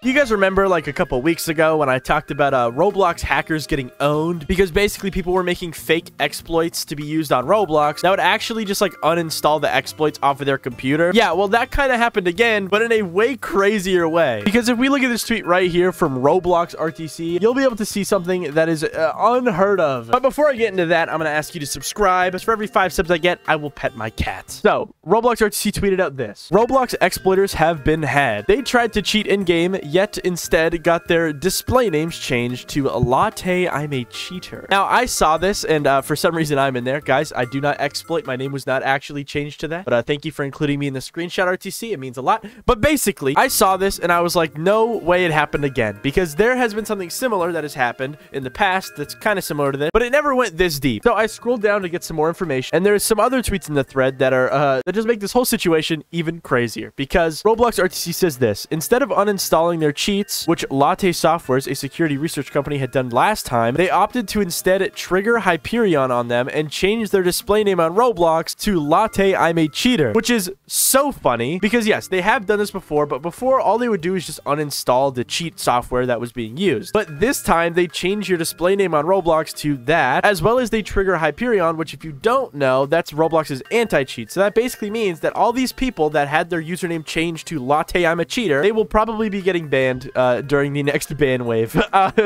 Do you guys remember like a couple weeks ago when I talked about Roblox hackers getting owned because basically people were making fake exploits to be used on Roblox that would actually just like uninstall the exploits off of their computer? Yeah, well, that kind of happened again, but in a way crazier way. Because if we look at this tweet right here from Roblox RTC, you'll be able to see something that is unheard of. But before I get into that, I'm going to ask you to subscribe. Because for every 5 subs I get, I will pet my cat. So, Roblox RTC tweeted out this. Roblox exploiters have been had. They tried to cheat in-game, yet instead got their display names changed to Latte I'm a Cheater. Now, I saw this, and for some reason I'm in there. Guys, I do not exploit. My name was not actually changed to that. But thank you for including me in the screenshot, RTC. It means a lot. But basically, I saw this, and I was like, no way it happened again. Because there has been something similar that has happened in the past that's kind of similar to this, but it never went this deep. So I scrolled down to get some more information, and there's some other tweets in the thread that are that just make this whole situation even crazier. Because Roblox RTC says this: instead of uninstalling their cheats, which Latte Softwares, a security research company, had done last time, they opted to instead trigger Hyperion on them and change their display name on Roblox to Latte I'm a Cheater, which is so funny because yes, they have done this before, but before all they would do is just uninstall the cheat software that was being used. But this time they change your display name on Roblox to that, as well as they trigger Hyperion, which if you don't know, that's Roblox's anti-cheat. So that basically means that all these people that had their username changed to Latte I'm a Cheater, they will probably be getting banned during the next ban wave.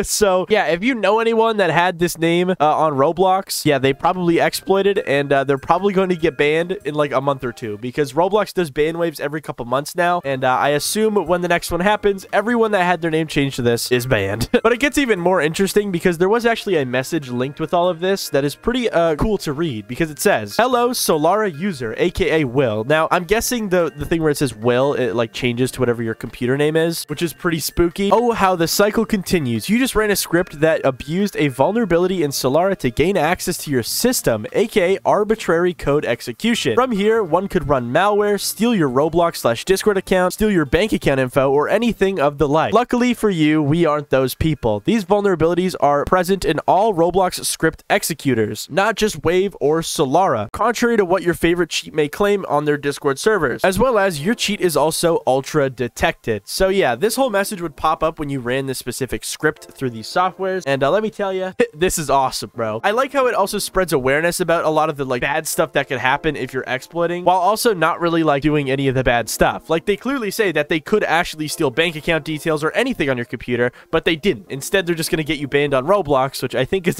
So yeah, if you know anyone that had this name on Roblox, yeah, they probably exploited, and they're probably going to get banned in like a month or two, because Roblox does ban waves every couple months now, and I assume when the next one happens, everyone that had their name changed to this is banned. But it gets even more interesting because there was actually a message linked with all of this that is pretty cool to read, because it says, "Hello, Solara user, aka Will." Now, I'm guessing the thing where it says Will, it like changes to whatever your computer name is, which is pretty spooky. "Oh, how the cycle continues. You just ran a script that abused a vulnerability in Solara to gain access to your system, aka arbitrary code execution. From here, one could run malware, steal your Roblox/Discord account, steal your bank account info, or anything of the like. Luckily for you, we aren't those people. These vulnerabilities are present in all Roblox script executors, not just Wave or Solara, contrary to what your favorite cheat may claim on their Discord servers, as well as your cheat is also ultra detected." So yeah, this whole message would pop up when you ran this specific script through these softwares, and let me tell you, this is awesome, bro. I like how it also spreads awareness about a lot of the like bad stuff that could happen if you're exploiting, while also not really like doing any of the bad stuff. Like, they clearly say that they could actually steal bank account details or anything on your computer, but they didn't. Instead, they're just going to get you banned on Roblox, which I think is it's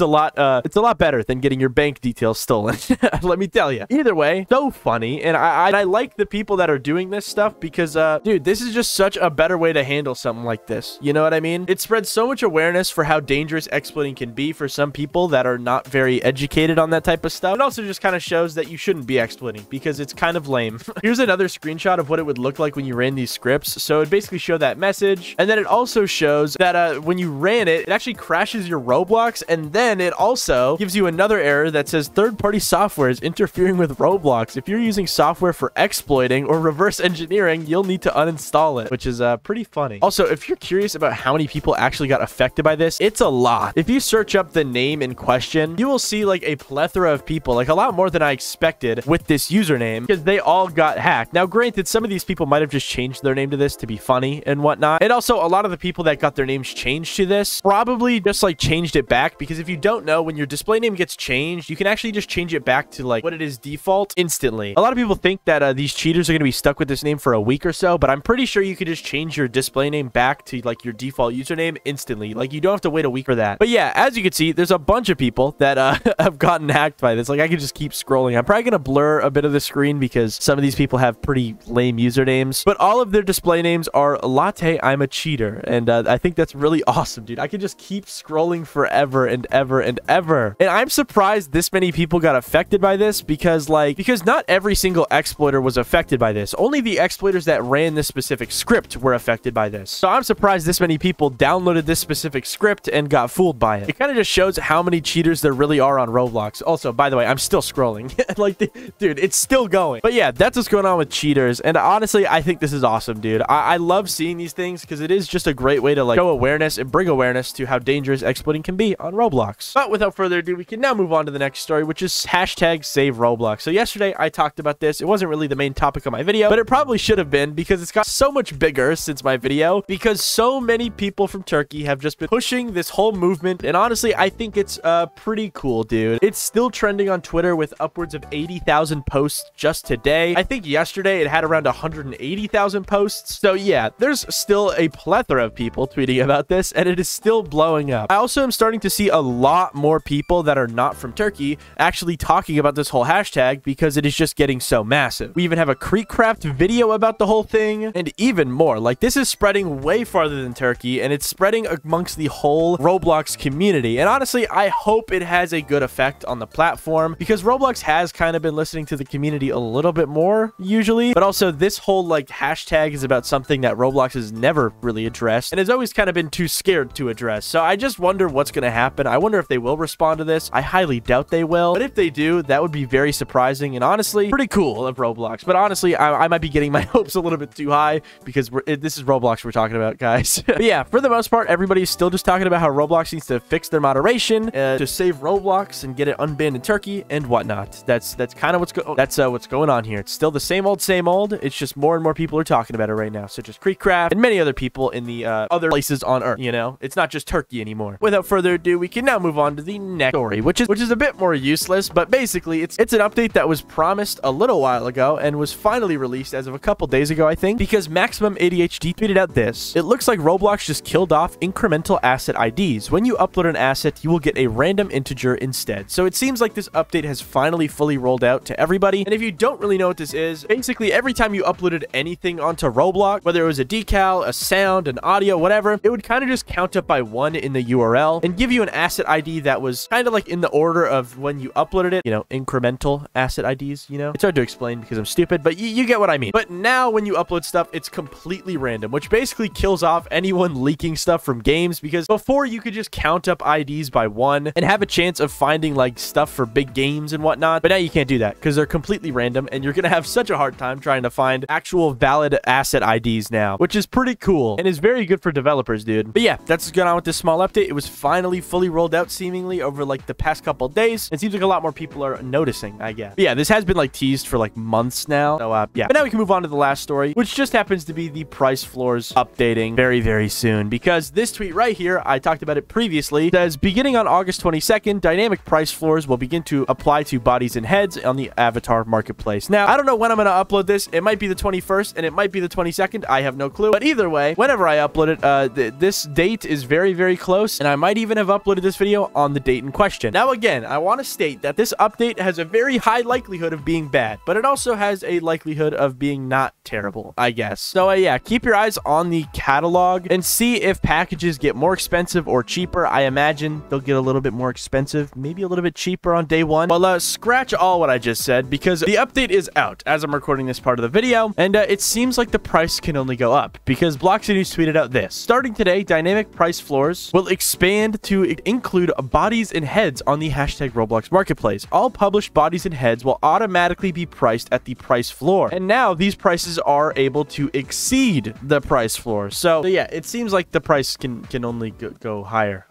a lot better than getting your bank details stolen. Let me tell you. Either way, so funny, and I like the people that are doing this stuff because, dude, this is just such a better way to handle something like this. You know what I mean? It spreads so much awareness for how dangerous exploiting can be for some people that are not very educated on that type of stuff. It also just kind of shows that you shouldn't be exploiting because it's kind of lame. Here's another screenshot of what it would look like when you ran these scripts. So it basically showed that message, and then it also shows that when you ran it, it actually crashes your Roblox, and then it also gives you another error that says third-party software is interfering with Roblox. If you're using software for exploiting or reverse engineering, you'll need to uninstall it, which is pretty funny. Also, if you're curious about how many people actually got affected by this, it's a lot. If you search up the name in question, you will see like a plethora of people, like a lot more than I expected with this username, because they all got hacked. Now, granted, some of these people might have just changed their name to this to be funny and whatnot. And also, a lot of the people that got their names changed to this probably just like changed it back, because if you don't know, when your display name gets changed, you can actually just change it back to like what it is default instantly. A lot of people think that these cheaters are going to be stuck with this name for a week or so, but I'm pretty sure you could just change your display name back to like your default username instantly. Like, you don't have to wait a week for that. But yeah, as you can see, there's a bunch of people that have gotten hacked by this. Like, I could just keep scrolling. I'm probably going to blur a bit of the screen because some of these people have pretty lame usernames, but all of their display names are Latte I'm a Cheater, and I think that's really awesome, dude. I could just keep scrolling forever and ever and ever. And I'm surprised this many people got affected by this because not every single exploiter was affected by this. Only the exploiters that ran this specific script were affected by this. So I'm surprised this many people downloaded this specific script and got fooled by it. It kind of just shows how many cheaters there really are on Roblox. Also, by the way, I'm still scrolling. Like, dude, it's still going. But yeah, that's what's going on with cheaters. And honestly, I think this is awesome, dude. I love seeing these things because it is just a great way to like show awareness and bring awareness to how dangerous exploiting can be on Roblox. But without further ado, we can now move on to the next story, which is hashtag SaveRoblox. So yesterday I talked about this. It wasn't really the main topic of my video, but it probably should have been because it's got so much bigger since my video. video because so many people from Turkey have just been pushing this whole movement. And honestly, I think it's pretty cool, dude. It's still trending on Twitter with upwards of 80,000 posts just today. I think yesterday it had around 180,000 posts. So yeah, there's still a plethora of people tweeting about this, and it is still blowing up. I also am starting to see a lot more people that are not from Turkey actually talking about this whole hashtag because it is just getting so massive. We even have a Creekcraft video about the whole thing, and even more. Like, this is spreading way farther than Turkey, and it's spreading amongst the whole Roblox community. And honestly, I hope it has a good effect on the platform because Roblox has kind of been listening to the community a little bit more usually, but also this whole like hashtag is about something that Roblox has never really addressed and has always kind of been too scared to address. So I just wonder what's going to happen. I wonder if they will respond to this. I highly doubt they will, but if they do, that would be very surprising and honestly pretty cool of Roblox. But honestly, I might be getting my hopes a little bit too high because this is Roblox we're talking about, guys. But yeah, for the most part, everybody's still just talking about how Roblox needs to fix their moderation to save Roblox and get it unbanned in Turkey and whatnot. That's kind of what's going on here. It's still the same old, same old. It's just more and more people are talking about it right now, such as Creekcraft and many other people in the other places on Earth. You know, it's not just Turkey anymore. Without further ado, we can now move on to the next story, which is a bit more useless, but basically it's an update that was promised a little while ago and was finally released as of a couple days ago, I think, because Maximum ADHD tweeted out this. It looks like Roblox just killed off incremental asset IDs. When you upload an asset, you will get a random integer instead. So it seems like this update has finally fully rolled out to everybody. And if you don't really know what this is, basically every time you uploaded anything onto Roblox, whether it was a decal, a sound, an audio, whatever, it would kind of just count up by 1 in the URL and give you an asset ID that was kind of like in the order of when you uploaded it, you know, incremental asset IDs, you know. It's hard to explain because I'm stupid, but you get what I mean. But now when you upload stuff, it's completely random, which basically kills off anyone leaking stuff from games, because before you could just count up IDs by 1 and have a chance of finding like stuff for big games and whatnot. But now you can't do that because they're completely random and you're going to have such a hard time trying to find actual valid asset IDs now, which is pretty cool and is very good for developers, dude. But yeah, that's what's going on with this small update. It was finally fully rolled out seemingly over like the past couple days. It seems like a lot more people are noticing, I guess. But yeah, this has been like teased for like months now. So yeah, but now we can move on to the last story, which just happens to be the price floors updating very, very soon, because this tweet right here, I talked about it previously, says beginning on August 22nd, dynamic price floors will begin to apply to bodies and heads on the avatar marketplace. Now, I don't know when I'm going to upload this. It might be the 21st and it might be the 22nd. I have no clue. But either way, whenever I upload it, this date is very, very close, and I might even have uploaded this video on the date in question. Now, again, I want to state that this update has a very high likelihood of being bad, but it also has a likelihood of being not terrible, I guess. So yeah, keep your eyes on the catalog and see if packages get more expensive or cheaper. I imagine they'll get a little bit more expensive, maybe a little bit cheaper on day one. Well, scratch all what I just said because the update is out as I'm recording this part of the video, and it seems like the price can only go up because Bloxy News tweeted out this. Starting today, dynamic price floors will expand to include bodies and heads on the hashtag Roblox marketplace. All published bodies and heads will automatically be priced at the price floor, and now these prices are able to exceed the price floor. So yeah, it seems like the price can only go higher.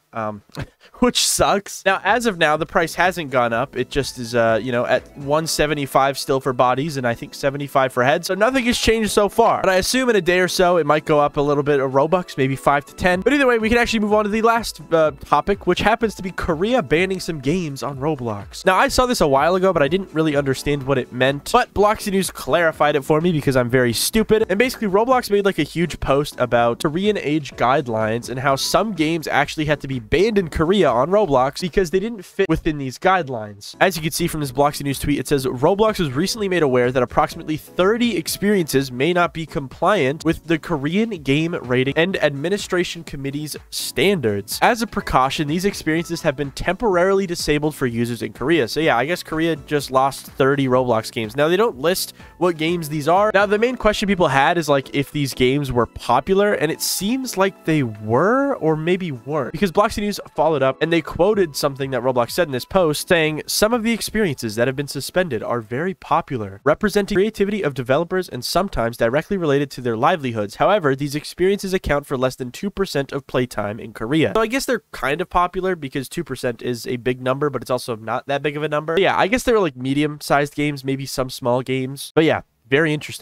Which sucks. Now, as of now, the price hasn't gone up. It just is, you know, at 175 still for bodies and I think 75 for heads. So nothing has changed so far. But I assume in a day or so, it might go up a little bit of Robux, maybe 5 to 10. But either way, we can actually move on to the last topic, which happens to be Korea banning some games on Roblox. Now, I saw this a while ago, but I didn't really understand what it meant. But Bloxy News clarified it for me because I'm very stupid. And basically, Roblox made like a huge post about Korean age guidelines and how some games actually had to be banned in Korea on Roblox because they didn't fit within these guidelines. As you can see from this Bloxy News tweet, it says Roblox was recently made aware that approximately 30 experiences may not be compliant with the Korean Game Rating and Administration Committee's standards. As a precaution, these experiences have been temporarily disabled for users in Korea. So yeah, I guess Korea just lost 30 Roblox games. Now, they don't list what games these are. Now, the main question people had is like if these games were popular, and it seems like they were or maybe weren't, because Bloxy News followed up and they quoted something that Roblox said in this post saying, some of the experiences that have been suspended are very popular, representing creativity of developers and sometimes directly related to their livelihoods. However, these experiences account for less than 2% of playtime in Korea. So I guess they're kind of popular because 2% is a big number, but it's also not that big of a number. But yeah, I guess they were like medium-sized games, maybe some small games. But yeah, very interesting.